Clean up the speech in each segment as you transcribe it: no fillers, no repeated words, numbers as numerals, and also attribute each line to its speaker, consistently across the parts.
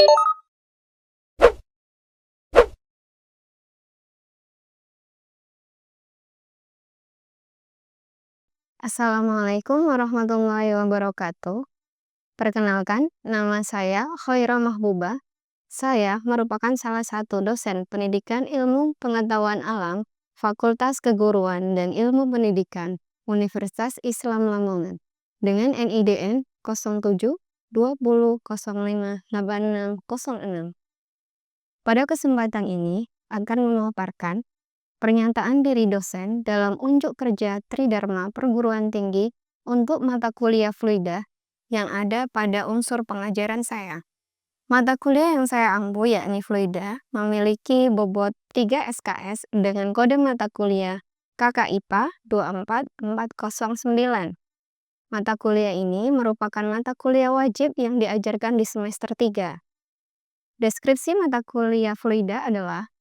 Speaker 1: Assalamualaikum warahmatullahi wabarakatuh. Perkenalkan, nama saya Khoira Mahbubah. Saya merupakan salah satu dosen pendidikan ilmu pengetahuan alam, Fakultas Keguruan dan Ilmu Pendidikan, Universitas Islam Lamongan, dengan NIDN 07 20 05 8606. Pada kesempatan ini, akan memaparkan pernyataan diri dosen dalam unjuk kerja Tridharma Perguruan Tinggi untuk mata kuliah Fluida yang ada pada unsur pengajaran saya. Mata kuliah yang saya ampu yakni Fluida memiliki bobot 3 SKS dengan kode mata kuliah KKIPA 24409. Mata kuliah ini merupakan mata kuliah wajib yang diajarkan di semester 3. Deskripsi mata kuliah Fluida adalah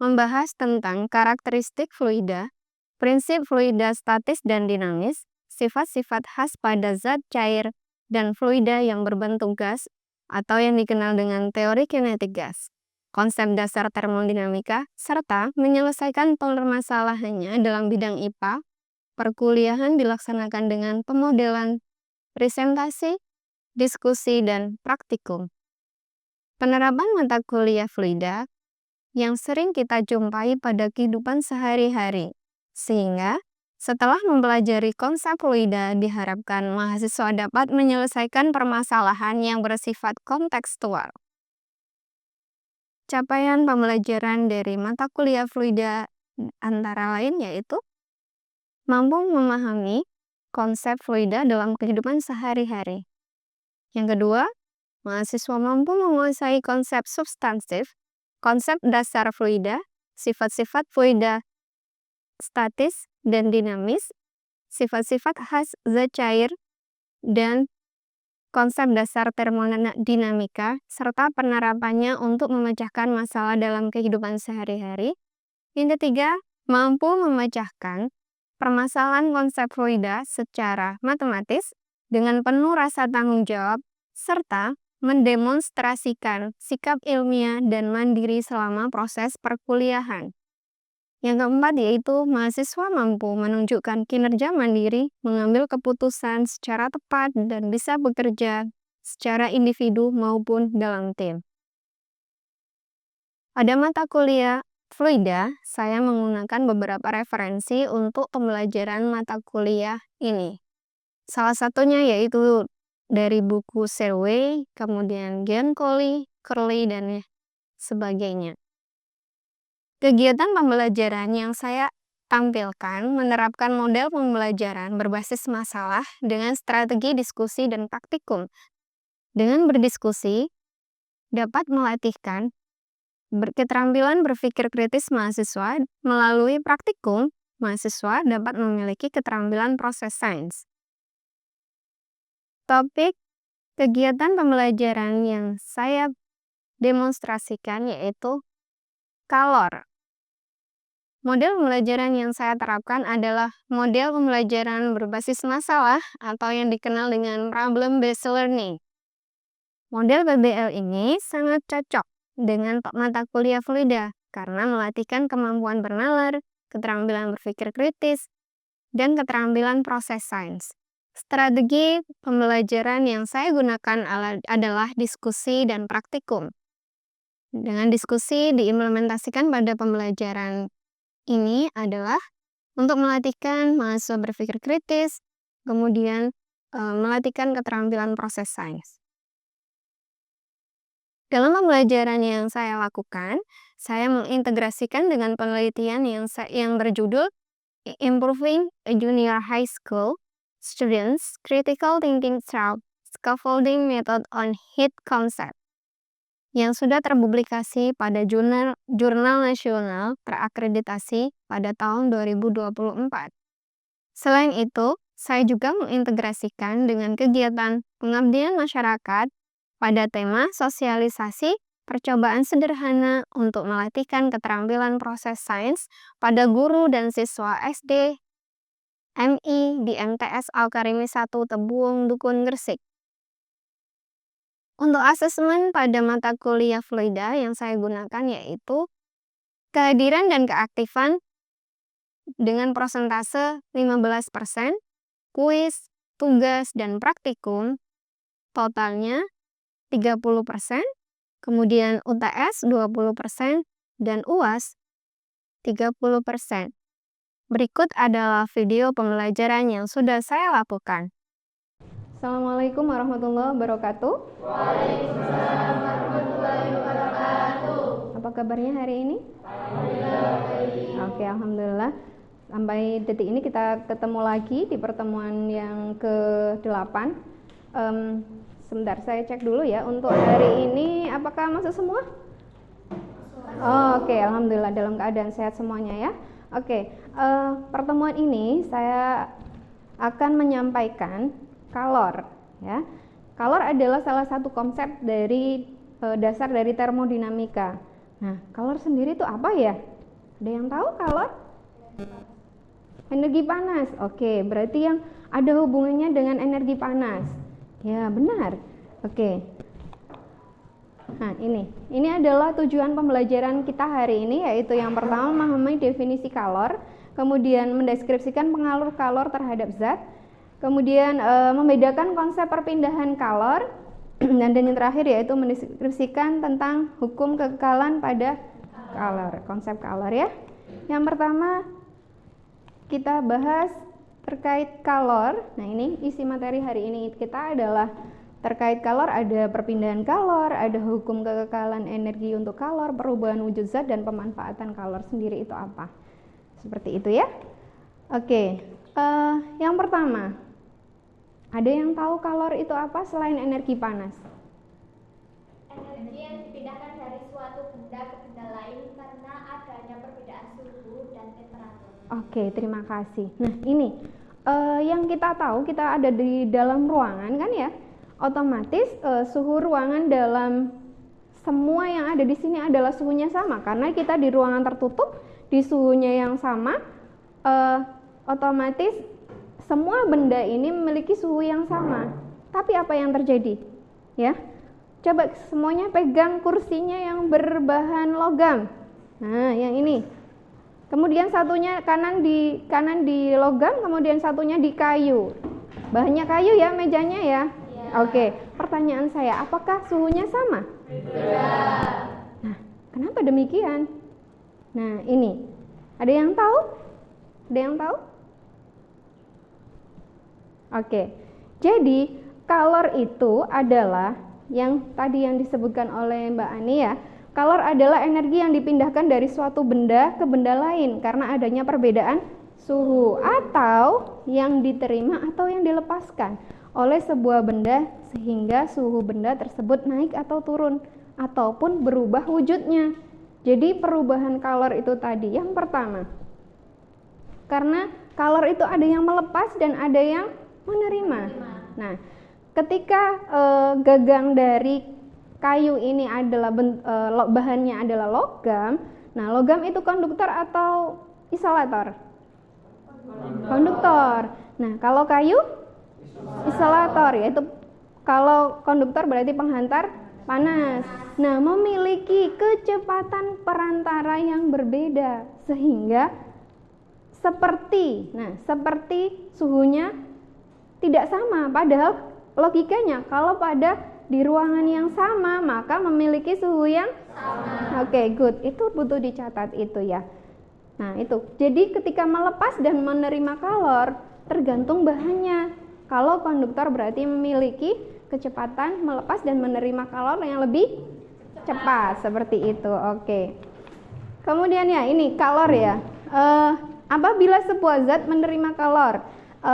Speaker 1: membahas tentang karakteristik fluida, prinsip fluida statis dan dinamis, sifat-sifat khas pada zat cair dan fluida yang berbentuk gas atau yang dikenal dengan teori kinetik gas, konsep dasar termodinamika, serta menyelesaikan permasalahannya dalam bidang IPA. Perkuliahan dilaksanakan dengan pemodelan, presentasi, diskusi, dan praktikum. Penerapan mata kuliah fluida yang sering kita jumpai pada kehidupan sehari-hari. Sehingga, setelah mempelajari konsep fluida, diharapkan mahasiswa dapat menyelesaikan permasalahan yang bersifat kontekstual. Capaian pembelajaran dari mata kuliah fluida antara lain yaitu mampu memahami konsep fluida dalam kehidupan sehari-hari. Yang kedua, mahasiswa mampu menguasai konsep substansif, konsep dasar fluida, sifat-sifat fluida statis dan dinamis, sifat-sifat khas zat cair, dan konsep dasar termodinamika, serta penerapannya untuk memecahkan masalah dalam kehidupan sehari-hari. Yang ketiga, mampu memecahkan permasalahan konsep fluida secara matematis dengan penuh rasa tanggung jawab, serta mendemonstrasikan sikap ilmiah dan mandiri selama proses perkuliahan. Yang keempat yaitu mahasiswa mampu menunjukkan kinerja mandiri, mengambil keputusan secara tepat, dan bisa bekerja secara individu maupun dalam tim. Pada mata kuliah Fluida, saya menggunakan beberapa referensi untuk pembelajaran mata kuliah ini. Salah satunya yaitu dari buku Serway, kemudian Giancoli, Curley, dan sebagainya. Kegiatan pembelajaran yang saya tampilkan menerapkan model pembelajaran berbasis masalah dengan strategi diskusi dan praktikum. Dengan berdiskusi, dapat melatihkan keterampilan berpikir kritis mahasiswa. Melalui praktikum, mahasiswa dapat memiliki keterampilan proses sains. Topik kegiatan pembelajaran yang saya demonstrasikan yaitu kalor. Model pembelajaran yang saya terapkan adalah model pembelajaran berbasis masalah atau yang dikenal dengan problem based learning. Model PBL ini sangat cocok dengan mata kuliah Fluida karena melatihkan kemampuan bernalar, keterampilan berpikir kritis, dan keterampilan proses sains. Strategi pembelajaran yang saya gunakan adalah diskusi dan praktikum. Dengan diskusi diimplementasikan pada pembelajaran ini adalah untuk melatihkan mahasiswa berpikir kritis, kemudian melatihkan keterampilan proses sains. Dalam pembelajaran yang saya lakukan, saya mengintegrasikan dengan penelitian yang berjudul Improving a Junior High School Students Critical Thinking Through Scaffolding Method on Heat Concept yang sudah terpublikasi pada jurnal nasional terakreditasi pada tahun 2024. Selain itu, saya juga mengintegrasikan dengan kegiatan pengabdian masyarakat pada tema sosialisasi percobaan sederhana untuk melatihkan keterampilan proses sains pada guru dan siswa SD MI di MTS Al-Karimi 1 Tebuung, Dukun, Gresik. Untuk asesmen pada mata kuliah fluida yang saya gunakan yaitu kehadiran dan keaktifan dengan persentase 15%, kuis, tugas, dan praktikum totalnya 30%, kemudian UTS 20%, dan UAS 30%. Berikut adalah video pembelajaran yang sudah saya lakukan. Assalamualaikum warahmatullahi wabarakatuh.
Speaker 2: Waalaikumsalam warahmatullahi wabarakatuh.
Speaker 1: Apa kabarnya hari ini?
Speaker 2: Alhamdulillah.
Speaker 1: Oke, alhamdulillah. Sampai detik ini kita ketemu lagi di pertemuan yang ke-8. Sebentar, saya cek dulu ya. Untuk hari ini apakah masuk semua? Oke, alhamdulillah dalam keadaan sehat semuanya ya. Oke, pertemuan ini saya akan menyampaikan kalor ya. Kalor adalah salah satu konsep dari dasar dari termodinamika. Nah, kalor sendiri itu apa ya? Ada yang tahu kalor? Energi panas. Oke, berarti yang ada hubungannya dengan energi panas. Ya, benar. Oke. Nah, ini adalah tujuan pembelajaran kita hari ini, yaitu yang pertama memahami definisi kalor, kemudian mendeskripsikan pengaruh kalor terhadap zat, kemudian membedakan konsep perpindahan kalor, dan yang terakhir yaitu mendeskripsikan tentang hukum kekekalan pada kalor, konsep kalor ya. Yang pertama kita bahas terkait kalor. Nah, ini isi materi hari ini kita adalah terkait kalor, ada perpindahan kalor, ada hukum kekekalan energi untuk kalor, perubahan wujud zat, dan pemanfaatan kalor sendiri itu apa. Seperti itu ya. Oke, yang pertama, ada yang tahu kalor itu apa selain energi panas?
Speaker 2: Energi yang dipindahkan dari suatu benda ke benda lain karena adanya perbedaan suhu dan temperatur.
Speaker 1: Oke, terima kasih. Nah, ini yang kita tahu, kita ada di dalam ruangan kan ya, otomatis suhu ruangan dalam semua yang ada di sini adalah suhunya sama karena kita di ruangan tertutup di suhunya yang sama, otomatis semua benda ini memiliki suhu yang sama. Tapi apa yang terjadi? Ya, coba semuanya pegang kursinya yang berbahan logam. Nah, yang ini. Kemudian satunya kanan di logam, kemudian satunya di kayu. Bahannya kayu ya, mejanya ya. Oke, pertanyaan saya, apakah suhunya sama?
Speaker 2: Tidak.
Speaker 1: Nah, kenapa demikian? Nah, ini. Ada yang tahu? Ada yang tahu? Oke. Jadi, kalor itu adalah yang tadi yang disebutkan oleh Mbak Ani ya. Kalor adalah energi yang dipindahkan dari suatu benda ke benda lain karena adanya perbedaan suhu atau yang diterima atau yang dilepaskan oleh sebuah benda sehingga suhu benda tersebut naik atau turun ataupun berubah wujudnya. Jadi perubahan kalor itu tadi yang pertama. Karena kalor itu ada yang melepas dan ada yang menerima. Nah, ketika gagang dari kayu ini adalah bahannya adalah logam. Nah, logam itu konduktor atau isolator? Konduktor. Nah, kalau kayu isolator, yaitu kalau konduktor berarti penghantar panas. Nah, memiliki kecepatan perantara yang berbeda sehingga seperti suhunya tidak sama, padahal logikanya kalau pada di ruangan yang sama maka memiliki suhu yang sama. Oke, good. Itu butuh dicatat itu ya. Nah, itu. Jadi ketika melepas dan menerima kalor tergantung bahannya. Kalau konduktor berarti memiliki kecepatan melepas dan menerima kalor yang lebih cepat seperti itu. Oke. Kemudian ya, ini kalor ya. Apabila sebuah zat menerima kalor,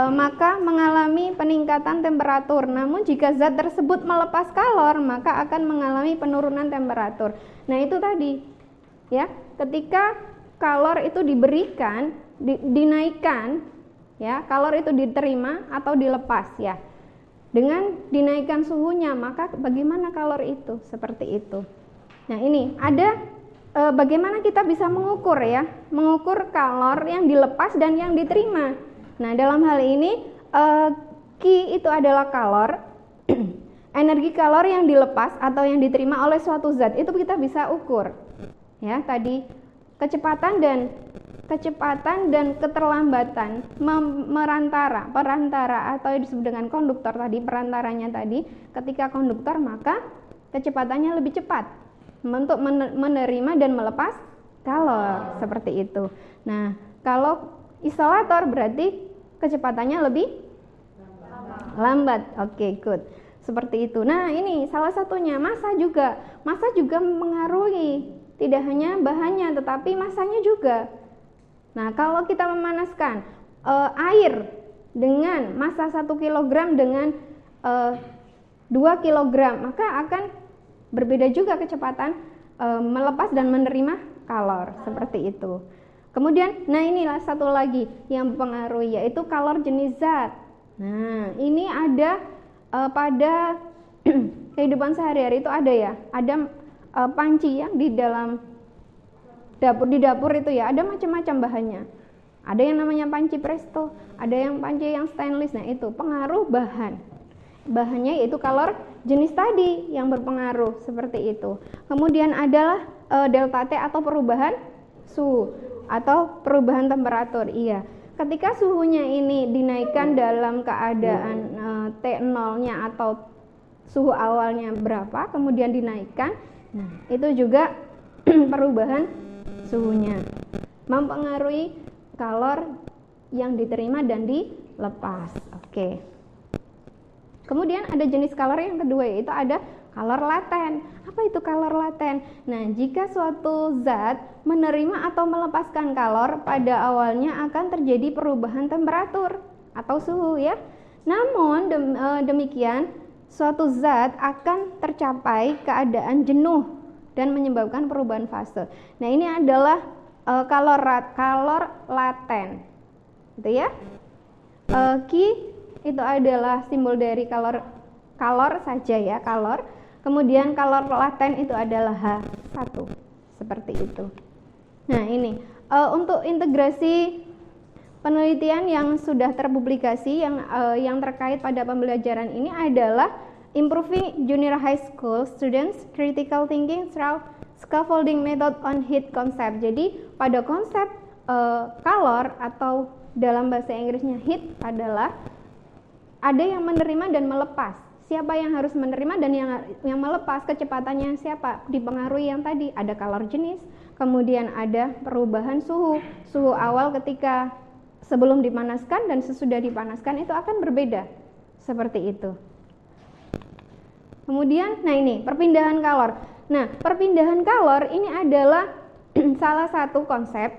Speaker 1: maka mengalami peningkatan temperatur. Namun jika zat tersebut melepas kalor, maka akan mengalami penurunan temperatur. Nah, itu tadi ya, ketika kalor itu diberikan, dinaikkan ya, kalor itu diterima atau dilepas ya. Dengan dinaikkan suhunya, maka bagaimana kalor itu? Seperti itu. Nah, ini ada bagaimana kita bisa mengukur ya, mengukur kalor yang dilepas dan yang diterima. Nah, dalam hal ini Q itu adalah kalor
Speaker 3: energi kalor yang dilepas atau yang diterima oleh suatu zat itu kita bisa ukur. Ya, tadi kecepatan dan keterlambatan perantara atau yang disebut dengan konduktor tadi, perantaranya tadi, ketika konduktor maka kecepatannya lebih cepat untuk menerima dan melepas kalor, seperti itu. Nah, kalau isolator berarti kecepatannya lebih lambat. Oke, good. Seperti itu. Nah, ini salah satunya. Massa juga mengaruhi, tidak hanya bahannya tetapi massanya juga. Nah, kalau kita memanaskan air dengan massa 1 kg dengan 2 kg, maka akan berbeda juga kecepatan melepas dan menerima kalor, seperti itu. Kemudian, nah inilah satu lagi yang mempengaruhi, yaitu kalor jenis zat. Nah, ini ada pada kehidupan sehari-hari itu ada ya, ada panci yang di dalam di dapur itu ya, ada macam-macam bahannya. Ada yang namanya panci presto, ada yang panci yang stainless. Nah, itu pengaruh bahannya yaitu kalor jenis tadi yang berpengaruh, seperti itu. Kemudian adalah delta T atau perubahan suhu atau perubahan temperatur. Iya, ketika suhunya ini dinaikkan dalam keadaan T0-nya atau suhu awalnya berapa, kemudian dinaikkan, nah itu juga perubahan suhunya mempengaruhi kalor yang diterima dan dilepas. Oke. Kemudian ada jenis kalor yang kedua, yaitu ada kalor laten. Apa itu kalor laten? Nah, jika suatu zat menerima atau melepaskan kalor, pada awalnya akan terjadi perubahan temperatur atau suhu ya. Namun demikian, suatu zat akan tercapai keadaan jenuh dan menyebabkan perubahan fase. Nah, ini adalah kalor laten. Gitu ya. Q itu adalah simbol dari kalor saja ya, kalor. Kemudian kalor laten itu adalah H1, seperti itu. Nah, ini untuk integrasi penelitian yang sudah terpublikasi yang terkait pada pembelajaran ini adalah Improving Junior High School Students Critical Thinking Through Scaffolding Method on Heat Concept. Jadi pada konsep kalor atau dalam bahasa Inggrisnya heat adalah ada yang menerima dan melepas. Siapa yang harus menerima dan yang melepas, kecepatannya siapa? Dipengaruhi yang tadi, ada kalor jenis, kemudian ada perubahan suhu. Suhu awal ketika sebelum dipanaskan dan sesudah dipanaskan itu akan berbeda. Seperti itu. Kemudian, nah ini perpindahan kalor. Nah, perpindahan kalor ini adalah salah satu konsep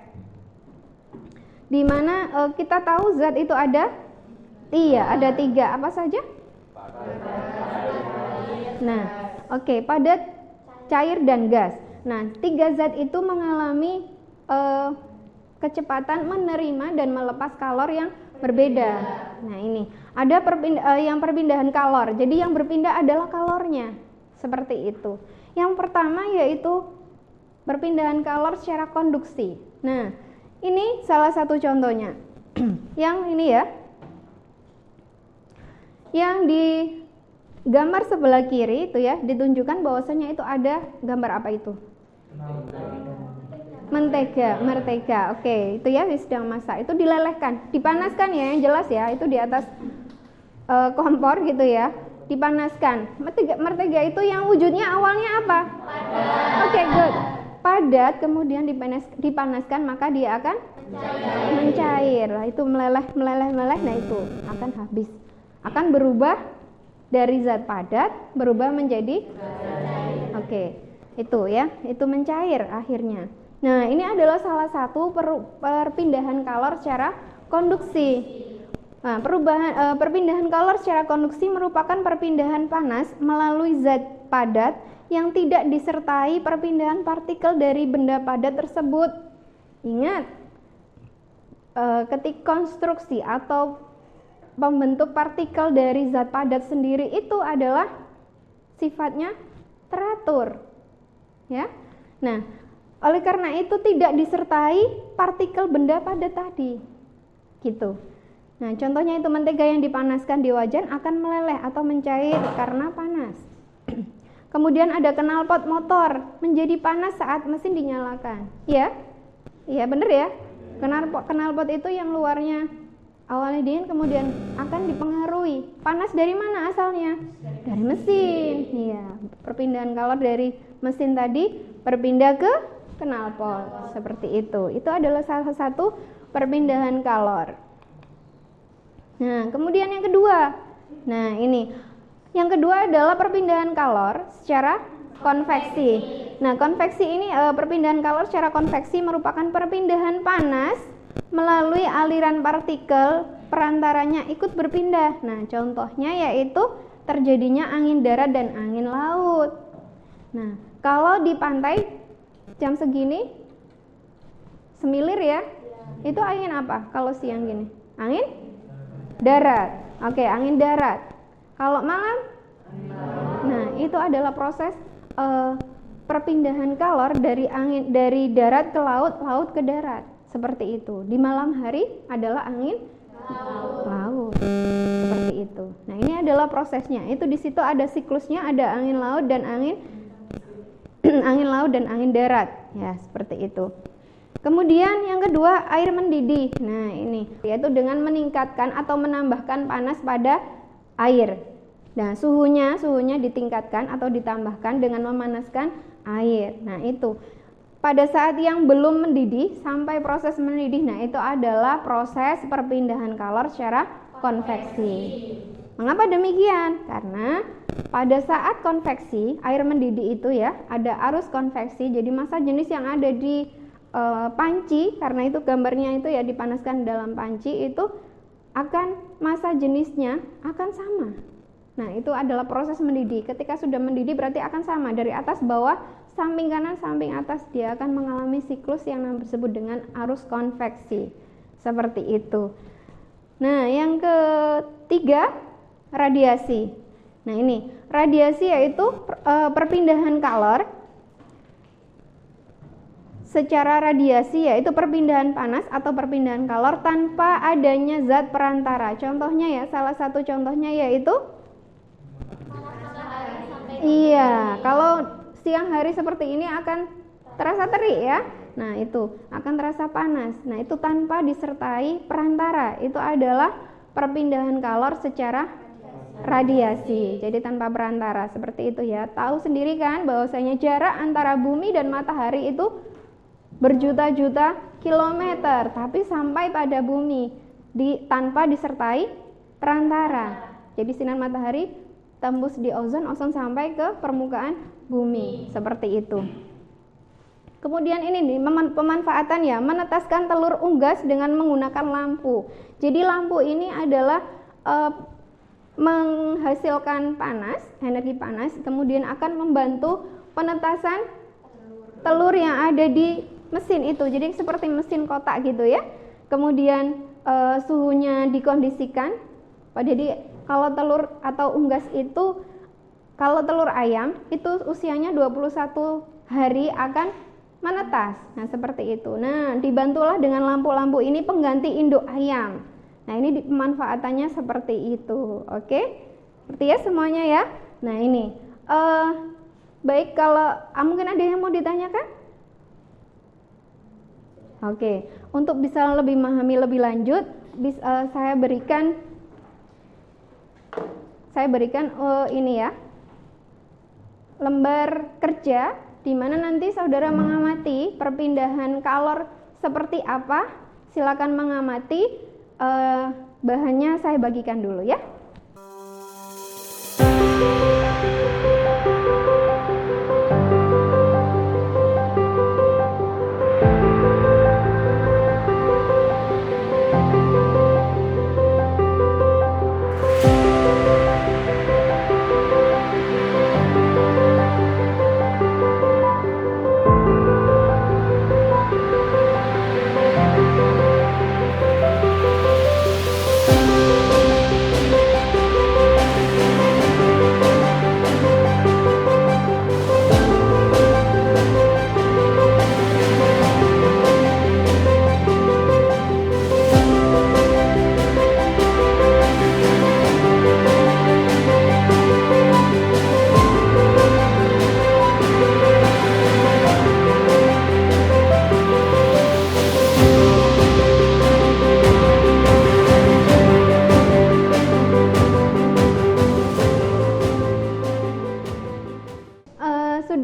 Speaker 3: di mana kita tahu zat itu ada tiga. Apa saja? Nah, oke, padat, cair, dan gas. Nah, 3 zat itu mengalami kecepatan menerima dan melepas kalor yang berbeda. Nah, ini ada yang perpindahan kalor. Jadi yang berpindah adalah kalornya. Seperti itu. Yang pertama yaitu perpindahan kalor secara konduksi. Nah, ini salah satu contohnya. Yang ini ya. Yang di gambar sebelah kiri itu ya, ditunjukkan bahwasanya itu ada gambar apa itu? Mentega. Oke, itu ya sedang masak. Itu dilelehkan, dipanaskan ya, yang jelas ya, itu di atas kompor gitu ya, dipanaskan. Mentega itu yang wujudnya awalnya apa? Oke, good. Padat, kemudian dipanaskan, maka dia akan mencair. Lah, itu meleleh, nah itu akan habis. Akan berubah dari zat padat berubah menjadi itu ya, itu mencair akhirnya. Nah, ini adalah salah satu perpindahan kalor secara konduksi. Nah, perpindahan kalor secara konduksi merupakan perpindahan panas melalui zat padat yang tidak disertai perpindahan partikel dari benda padat tersebut. Ingat, ketika konstruksi atau pembentuk partikel dari zat padat sendiri itu adalah sifatnya teratur. Ya. Nah, oleh karena itu tidak disertai partikel benda padat tadi. Gitu. Nah, contohnya itu mentega yang dipanaskan di wajan akan meleleh atau mencair karena panas. Kemudian ada knalpot motor menjadi panas saat mesin dinyalakan. Iya? Iya, bener ya? Knalpot itu yang luarnya awalnya dingin kemudian akan dipengaruhi. Panas dari mana asalnya? Dari mesin. Iya, perpindahan kalor dari mesin tadi berpindah ke knalpot. Seperti itu. Itu adalah salah satu perpindahan kalor. Nah, kemudian yang kedua. Nah, ini. Yang kedua adalah perpindahan kalor secara konveksi. Nah, konveksi ini perpindahan kalor secara konveksi merupakan perpindahan panas melalui aliran partikel perantaranya ikut berpindah. Nah, contohnya yaitu terjadinya angin darat dan angin laut. Nah, kalau di pantai jam segini semilir ya, itu angin apa kalau siang gini? Angin darat. Oke, angin darat. Kalau malam, nah itu adalah proses perpindahan kalor dari darat ke laut, laut ke darat, seperti itu. Di malam hari adalah angin laut, seperti itu. Nah ini adalah prosesnya. Itu di situ ada siklusnya, ada angin laut dan angin laut dan angin darat, ya seperti itu. Kemudian yang kedua air mendidih. Nah ini yaitu dengan meningkatkan atau menambahkan panas pada air. Nah, suhunya ditingkatkan atau ditambahkan dengan memanaskan air. Nah, itu. Pada saat yang belum mendidih sampai proses mendidih, nah itu adalah proses perpindahan kalor secara konveksi. Mengapa demikian? Karena pada saat konveksi, air mendidih itu ya, ada arus konveksi. Jadi massa jenis yang ada di panci, karena itu gambarnya itu ya dipanaskan dalam panci itu akan massa jenisnya akan sama. Nah, itu adalah proses mendidih. Ketika sudah mendidih berarti akan sama dari atas bawah, samping kanan, samping atas. Dia akan mengalami siklus yang disebut dengan arus konveksi. Seperti itu. Nah, yang ketiga, radiasi. Nah, ini radiasi yaitu perpindahan kalor secara radiasi, yaitu perpindahan panas atau perpindahan kalor tanpa adanya zat perantara. Contohnya ya, salah satu contohnya yaitu iya, kalau siang hari seperti ini akan terasa terik ya. Nah, itu akan terasa panas. Nah, itu tanpa disertai perantara. Itu adalah perpindahan kalor secara radiasi. Jadi tanpa perantara, seperti itu ya. Tahu sendiri kan bahwasanya jarak antara bumi dan matahari itu berjuta-juta kilometer, tapi sampai pada bumi tanpa disertai perantara. Jadi sinar matahari tembus di ozon sampai ke permukaan bumi, seperti itu. Kemudian ini nih pemanfaatan ya, menetaskan telur unggas dengan menggunakan lampu. Jadi lampu ini adalah menghasilkan panas, energi panas, kemudian akan membantu penetasan telur yang ada di mesin itu. Jadi seperti mesin kotak gitu ya. Kemudian suhunya dikondisikan. Jadi kalau telur atau unggas itu, kalau telur ayam itu usianya 21 hari akan menetas. Nah, seperti itu. Nah, dibantulah dengan lampu-lampu ini pengganti induk ayam. Nah, ini pemanfaatannya seperti itu. Oke? Seperti ya semuanya ya. Nah, ini baik, kalau mungkin ada yang mau ditanyakan? Oke, untuk bisa lebih memahami lebih lanjut, saya berikan ini ya, lembar kerja di mana nanti saudara mengamati perpindahan kalor seperti apa. Silakan mengamati, bahannya saya bagikan dulu ya.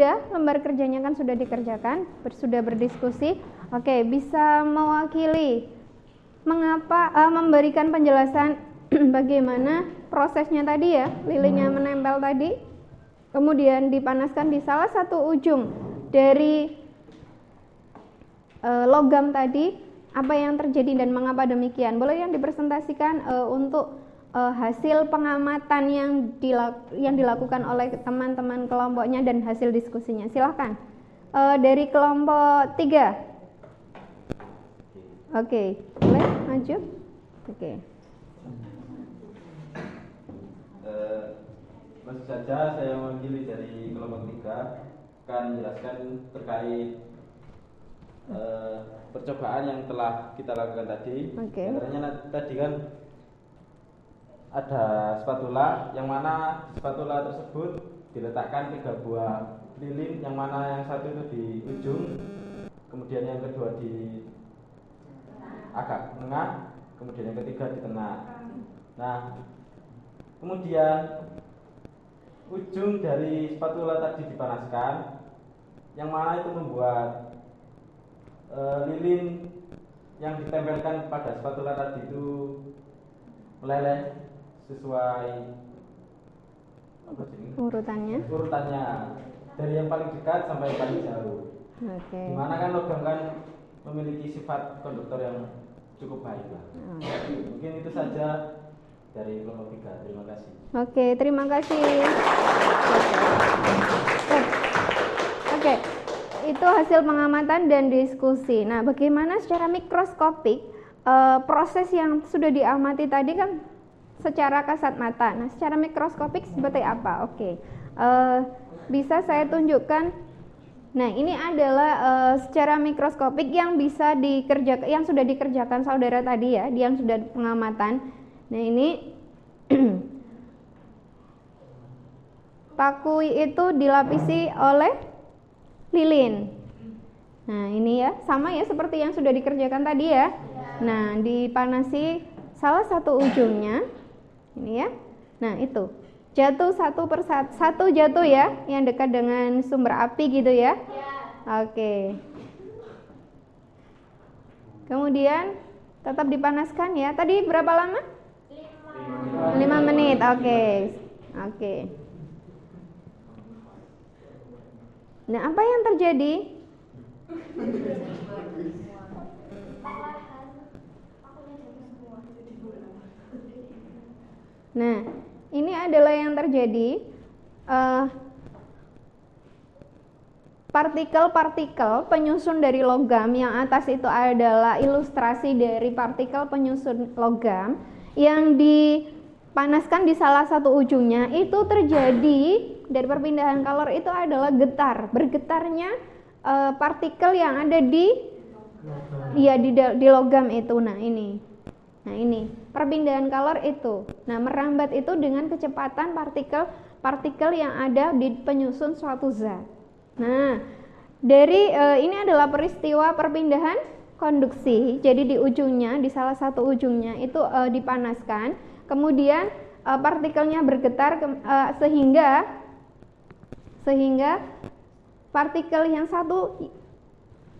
Speaker 3: sudah, lembar kerjanya kan sudah dikerjakan, sudah berdiskusi. Oke, bisa mewakili mengapa memberikan penjelasan bagaimana prosesnya tadi ya, lilinnya menempel tadi, kemudian dipanaskan di salah satu ujung dari logam tadi, apa yang terjadi dan mengapa demikian. Boleh yang dipresentasikan untuk hasil pengamatan yang dilakukan oleh teman-teman kelompoknya dan hasil diskusinya. Silahkan dari kelompok 3. Oke, boleh maju. Oke.
Speaker 4: Langsung saja saya mewakili dari kelompok 3 akan menjelaskan terkait percobaan yang telah kita lakukan tadi. Antaranya tadi kan ada spatula, yang mana spatula tersebut diletakkan 3 buah lilin, yang mana yang satu itu di ujung, kemudian yang kedua di agak tengah, kemudian yang ketiga di tengah. Nah, kemudian ujung dari spatula tadi dipanaskan, yang mana itu membuat lilin yang ditempelkan pada spatula tadi itu meleleh sesuai
Speaker 3: urutannya
Speaker 4: dari yang paling dekat sampai yang paling jauh. Dimana kan logam kan memiliki sifat konduktor yang cukup baik lah. Mungkin itu saja dari kelompok 3. Terima kasih.
Speaker 3: Oke, terima kasih. Oke, itu hasil pengamatan dan diskusi. Nah, bagaimana secara mikroskopik proses yang sudah diamati tadi kan secara kasat mata. Nah, secara mikroskopik seperti apa? Oke, bisa saya tunjukkan. Nah, ini adalah secara mikroskopik yang bisa dikerjakan, yang sudah dikerjakan saudara tadi ya, yang sudah pengamatan. Nah, ini paku itu dilapisi oleh lilin. Nah, ini ya, sama ya seperti yang sudah dikerjakan tadi ya. Nah, dipanasi salah satu ujungnya. Ini ya. Nah, itu jatuh satu persatu, satu jatuh ya, yang dekat dengan sumber api gitu ya. Oke. Kemudian tetap dipanaskan ya. Tadi berapa lama? 5 menit. Oke. Nah, apa yang terjadi? Nah, ini adalah yang terjadi. Partikel-partikel penyusun dari logam, yang atas itu adalah ilustrasi dari partikel penyusun logam yang dipanaskan di salah satu ujungnya. Itu terjadi dari perpindahan kalor, itu adalah bergetarnya partikel yang ada di logam itu. Nah, ini perpindahan kalor itu. Nah, merambat itu dengan kecepatan partikel yang ada di penyusun suatu zat. Nah, dari ini adalah peristiwa perpindahan konduksi. Jadi di ujungnya, di salah satu ujungnya itu dipanaskan, kemudian partikelnya bergetar sehingga partikel yang satu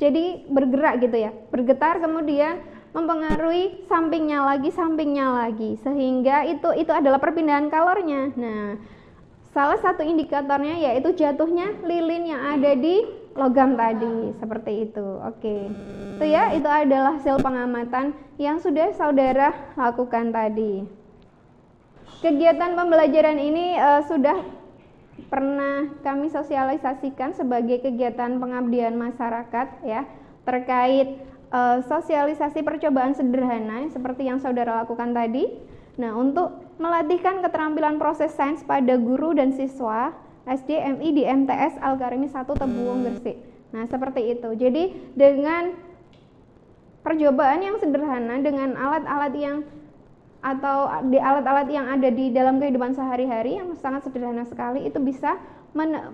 Speaker 3: jadi bergerak gitu ya, bergetar, kemudian mempengaruhi sampingnya lagi, sehingga itu adalah perpindahan kalornya. Nah, salah satu indikatornya yaitu jatuhnya lilin yang ada di logam tadi, seperti itu. Oke. Itu ya, itu adalah hasil pengamatan yang sudah saudara lakukan tadi. Kegiatan pembelajaran ini sudah pernah kami sosialisasikan sebagai kegiatan pengabdian masyarakat ya, terkait sosialisasi percobaan sederhana seperti yang saudara lakukan tadi. Nah, untuk melatihkan keterampilan proses sains pada guru dan siswa SDMI di MTS Al-Karimi 1 Tebuwong Gresik. Nah, seperti itu. Jadi dengan percobaan yang sederhana, dengan alat-alat yang ada di dalam kehidupan sehari-hari yang sangat sederhana sekali, itu bisa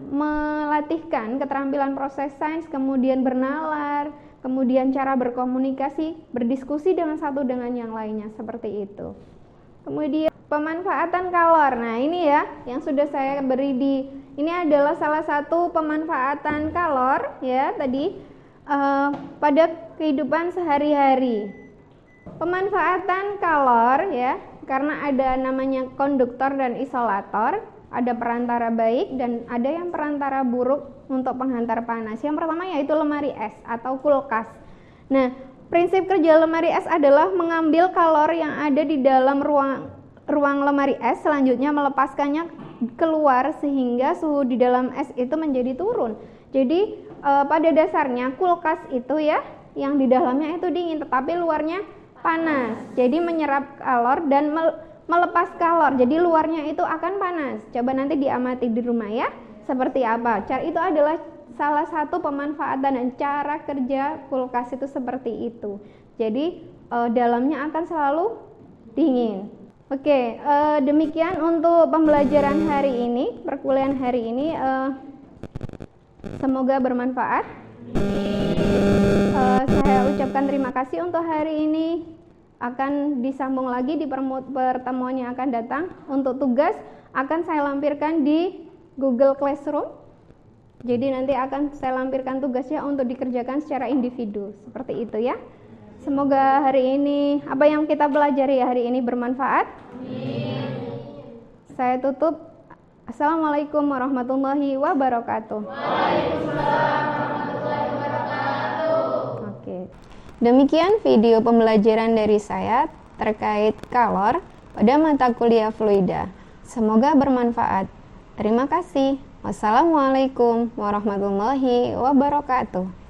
Speaker 3: melatihkan keterampilan proses sains, kemudian bernalar, kemudian cara berkomunikasi, berdiskusi dengan satu dengan yang lainnya, seperti itu. Kemudian pemanfaatan kalor. Nah, ini ya yang sudah saya beri di Ini adalah salah satu pemanfaatan kalor ya tadi pada kehidupan sehari-hari. Pemanfaatan kalor ya, karena ada namanya konduktor dan isolator, ada perantara baik dan ada yang perantara buruk untuk penghantar panas. Yang pertama yaitu lemari es atau kulkas. Nah, prinsip kerja lemari es adalah mengambil kalor yang ada di dalam ruang lemari es, selanjutnya melepaskannya keluar sehingga suhu di dalam es itu menjadi turun. Jadi pada dasarnya kulkas itu ya, yang di dalamnya itu dingin tetapi luarnya panas. Jadi menyerap kalor dan melepas kalor. Jadi luarnya itu akan panas. Coba nanti diamati di rumah ya, seperti apa. Cara itu adalah salah satu pemanfaatan dan cara kerja kulkas itu seperti itu. Jadi dalamnya akan selalu dingin. Oke, demikian untuk pembelajaran hari ini, perkuliahan hari ini. Semoga bermanfaat. Saya ucapkan terima kasih untuk hari ini. Akan disambung lagi di pertemuan yang akan datang. Untuk tugas akan saya lampirkan di Google Classroom. Jadi nanti akan saya lampirkan tugasnya untuk dikerjakan secara individu. Seperti itu ya. Semoga hari ini apa yang kita pelajari hari ini bermanfaat. Amin. Saya tutup. Assalamualaikum warahmatullahi wabarakatuh. Waalaikumsalam warahmatullahi wabarakatuh. Oke. Demikian video pembelajaran dari saya terkait kalor pada mata kuliah fluida. Semoga bermanfaat. Terima kasih. Wassalamualaikum warahmatullahi wabarakatuh.